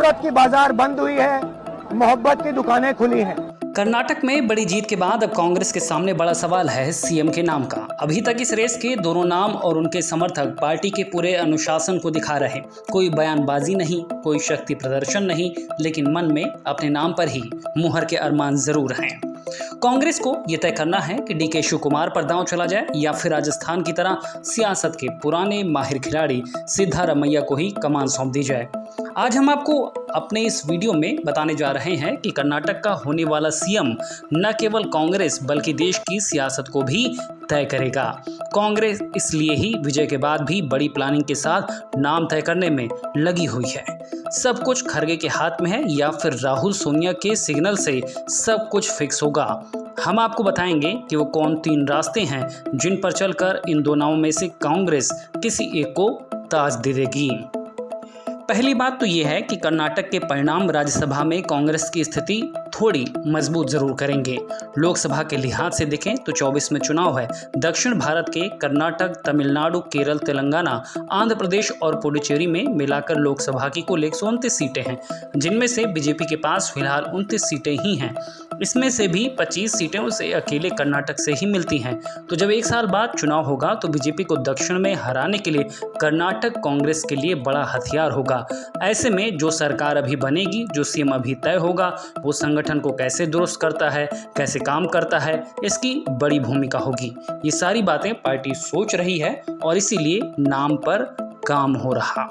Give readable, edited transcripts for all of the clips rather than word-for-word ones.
नफरत की बाजार बंद हुई है, मोहब्बत की दुकानें खुली हैं। कर्नाटक में बड़ी जीत के बाद अब कांग्रेस के सामने बड़ा सवाल है सीएम के नाम का। अभी तक इस रेस के दोनों नाम और उनके समर्थक पार्टी के पूरे अनुशासन को दिखा रहे। कोई बयानबाजी नहीं, कोई शक्ति प्रदर्शन नहीं, लेकिन मन में अपने नाम पर ही मुहर के अरमान जरूर हैं। कांग्रेस को यह तय करना है कि डीके शिव कुमार पर दांव चला जाए या फिर राजस्थान की तरह सियासत के पुराने माहिर खिलाड़ी सिद्धारमैया को ही कमान सौंप दी जाए। आज हम आपको अपने इस वीडियो में बताने जा रहे हैं कि कर्नाटक का होने वाला सीएम न केवल कांग्रेस बल्कि देश की सियासत को भी तय करेगा। कांग्रेस इसलिए ही विजय के बाद भी बड़ी प्लानिंग के साथ नाम तय करने में लगी हुई है। सब कुछ खरगे के हाथ में है या फिर राहुल सोनिया के सिग्नल से सब कुछ फिक्स होगा। हम आपको बताएंगे कि वो कौन 3 रास्ते हैं जिन पर चलकर इन दो नामों में से कांग्रेस किसी एक को ताज दे देगी। पहली बात तो यह है कि कर्नाटक के परिणाम राज्यसभा में कांग्रेस की स्थिति थोड़ी मजबूत जरूर करेंगे। लोकसभा के लिहाज से देखें तो 24 में चुनाव है। दक्षिण भारत के कर्नाटक, तमिलनाडु, केरल, तेलंगाना, आंध्र प्रदेश और पुडुचेरी में मिलाकर लोकसभा की कुल 129 सीटें हैं, जिनमें से बीजेपी के पास फिलहाल 29 सीटें ही हैं। इसमें से भी 25 सीटें उसे अकेले कर्नाटक से ही मिलती हैं। तो जब 1 साल बाद चुनाव होगा तो बीजेपी को दक्षिण में हराने के लिए कर्नाटक कांग्रेस के लिए बड़ा हथियार होगा। ऐसे में जो सरकार अभी बनेगी, जो सीएम अभी तय होगा, वो संगठन को कैसे दुरुस्त करता है, कैसे काम करता है, इसकी बड़ी भूमिका होगी। ये सारी बातें पार्टी सोच रही है और इसीलिए नाम पर काम हो रहा।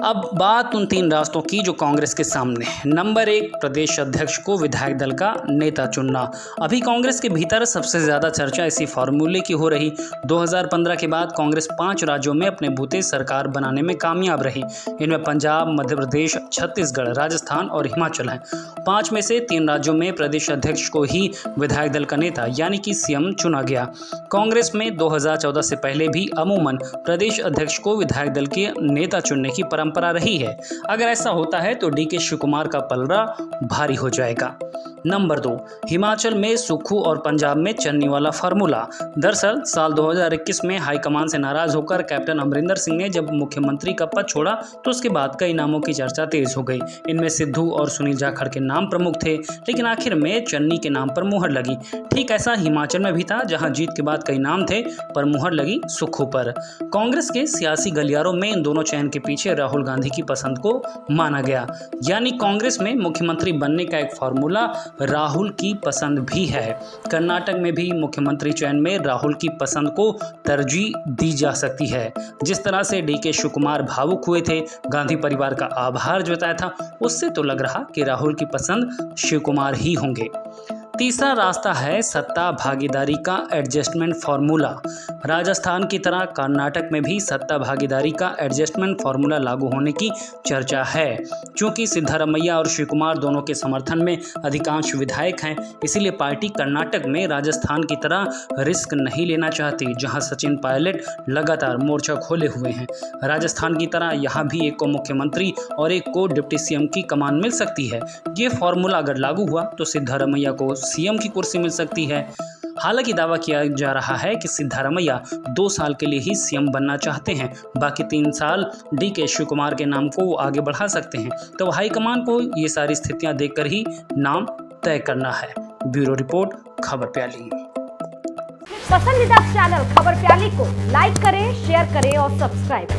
अब बात उन 3 रास्तों की जो कांग्रेस के सामने है। नंबर 1, प्रदेश अध्यक्ष को विधायक दल का नेता चुनना। अभी कांग्रेस के भीतर सबसे ज्यादा चर्चा इसी फॉर्मूले की हो रही। 2015 के बाद कांग्रेस 5 राज्यों में अपने बूते सरकार बनाने में कामयाब रही। इनमें पंजाब, मध्य प्रदेश, छत्तीसगढ़, राजस्थान और हिमाचल है। 5 में से 3 राज्यों में प्रदेश अध्यक्ष को ही विधायक दल का नेता यानी कि सीएम चुना गया। कांग्रेस में 2014 से पहले भी अमूमन प्रदेश अध्यक्ष को विधायक दल के नेता चुनने की परंपरा रही है। अगर ऐसा होता है तो डीके शिव कुमार का पलड़ा भारी हो जाएगा। नंबर 2, हिमाचल में सुक्खू और पंजाब में चन्नी वाला फार्मूला। दरअसल साल 2021 में हाईकमान से नाराज होकर कैप्टन अमरिंदर सिंह ने जब मुख्यमंत्री का पद छोड़ा तो उसके बाद कई नामों की चर्चा तेज हो गई। इनमें सिद्धू और सुनील जाखड़ के नाम प्रमुख थे, लेकिन आखिर में चन्नी के नाम पर मुहर लगी। ठीक ऐसा हिमाचल में भी था, जहां जीत के बाद कई नाम थे पर मुहर लगी सुक्खू पर। कांग्रेस के सियासी गलियारों में इन दोनों चयन के पीछे राहुल गांधी की पसंद को माना गया। यानी कांग्रेस में मुख्यमंत्री बनने का एक फॉर्मूला राहुल की पसंद भी है। कर्नाटक में भी मुख्यमंत्री चयन में राहुल की पसंद को तरजीह दी जा सकती है। जिस तरह से डीके शिव कुमार भावुक हुए थे, गांधी परिवार का आभार जताया था, उससे तो लग रहा कि राहुल की पसंद शिव कुमार ही होंगे। तीसरा रास्ता है सत्ता भागीदारी का एडजस्टमेंट फार्मूला। राजस्थान की तरह कर्नाटक में भी सत्ता भागीदारी का एडजस्टमेंट फार्मूला लागू होने की चर्चा है। क्योंकि सिद्धारमैया और शिव कुमार दोनों के समर्थन में अधिकांश विधायक हैं, इसीलिए पार्टी कर्नाटक में राजस्थान की तरह रिस्क नहीं लेना चाहती, जहां सचिन पायलट लगातार मोर्चा खोले हुए हैं। राजस्थान की तरह यहाँ भी एक को मुख्यमंत्री और एक को डिप्टी सीएम की कमान मिल सकती है। ये फार्मूला अगर लागू हुआ तो सिद्धारमैया को सीएम की कुर्सी मिल सकती है। हालांकि दावा किया जा रहा है कि सिद्धारमैया 2 साल के लिए ही सीएम बनना चाहते हैं, बाकी 3 साल डीके शिव कुमार के नाम को आगे बढ़ा सकते हैं। तो हाईकमान को ये सारी स्थितियां देखकर ही नाम तय करना है। ब्यूरो रिपोर्ट, खबर प्याली। पसंदीदा चैनल खबर प्याली को लाइक करें, शेयर करें और सब्सक्राइब करें।